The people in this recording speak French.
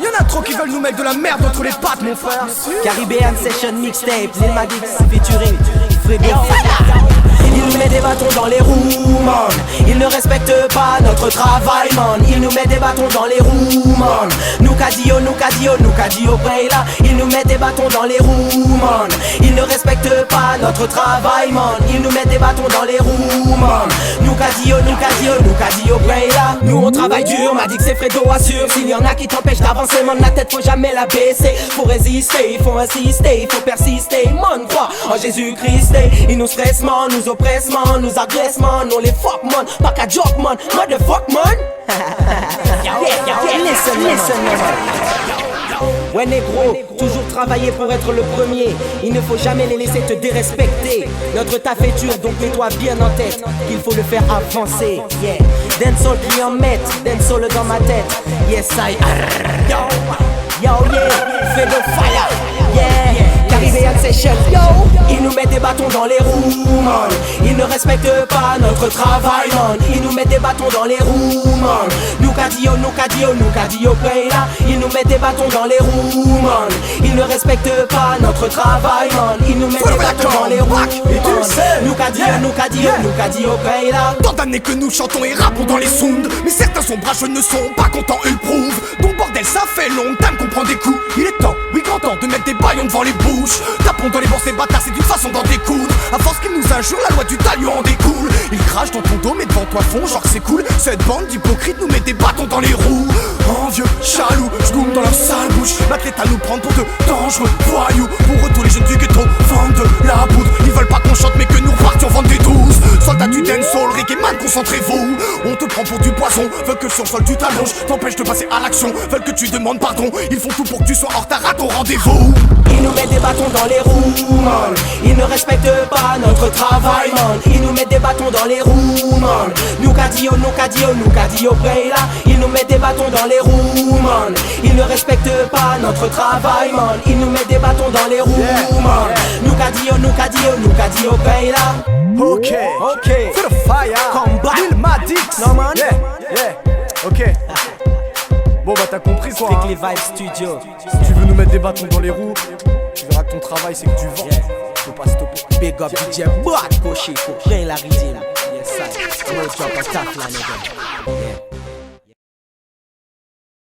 Y'en a trop qui veulent nous mettre de la merde entre les pattes, mon frère. Caribbean Session Mixtape, Lil Madix featuring Fredo. Il nous met des bâtons dans les roues, man. Il ne respecte pas notre travail, man. Il nous met des bâtons dans les roues, man. Nous cadio, là. Il nous met des bâtons dans les roues, man. Il ne respecte pas notre travail, man. Il nous met des bâtons dans les roues, man. Nous cadio, là. Nous on travaille dur, m'a dit que c'est Fredo assure. S'il y en a qui t'empêchent d'avancer, man, la tête faut jamais la baisser. Faut résister, faut insister, faut persister, man. Crois en Jésus-Christ, il nous stresse, man, nous oppresse, man, nous agresse, man. On les fuck, man, pas qu'à joke, man. Motherfuck, man. Listen, ouais négro, toujours travailler pour être le premier. Il ne faut jamais les laisser te dérespecter. Notre taf est dur, donc mets-toi bien en tête qu'il faut le faire avancer. Yeah, dancehall pris en maître, dancehall dans ma tête. Yes I yo, yeah, fais de fire. Yeah, Caribbean Session, yo. Il nous met des bâtons dans les roues, man. Il ne respecte pas notre travail, man. Il nous met des bâtons dans les roues, man. Nous cadio, là. Il nous met des bâtons dans les roues, man. Il ne respecte pas notre travail, man. Il nous met des bâtons dans les roues, man. Nous cadio, là. Tant d'années que nous chantons et rappons dans les sounds, mais certains sombrages ne sont pas contents, ils prouvent. Donc bordel, ça fait longtemps qu'on prend des coups. Il est temps, oui grand temps, de mettre des baillons devant les bouches. Tapons dans les bords ces bâtards, c'est d'une façon d'en découdre. À force qu'ils nous injurent, la loi du talion en découle. Ils crachent dans ton dos mais devant toi fond, genre que c'est cool. Cette bande d'hypocrites nous met des bâtons dans les roues. En vieux chalou, j'goume dans leur sale bouche. La tête à nous prendre pour de dangereux voyous. Pour eux tous les jeunes du ghetto vendent de la poudre. Ils veulent pas qu'on chante mais que nous repartions vendre des douces. Soldats du dancehall, Rick et man, concentrez-vous. On te prend pour du poison, veulent que sur le sol tu t'allonges. T'empêches de passer à l'action, veulent que tu demandes pardon. Ils font tout pour que tu sois en retard à ton rendez-vous. Ils nous mettent des bâtons dans les roues, man. Ils ne respectent pas notre travail, man. Ils nous mettent des bâtons dans les roues, man. Nous cadio, là. Ils nous mettent des bâtons dans les roues, man. Ils ne respectent pas notre travail, man. Ils nous mettent des bâtons dans les roues, man. Nous cadio, là. Ok, fais le fire, Combat. Lil Madix. Non man. Ok. Bon bah t'as compris quoi, Avec hein. les Vibes Studio. Si tu veux nous mettre des bâtons dans les roues, tu verras que ton travail c'est que tu vends. Faut pas stopper. Big up DJ Bad Coché pour rien la rythme. Yes, sir. No drop a tap, la nigga. Yeah.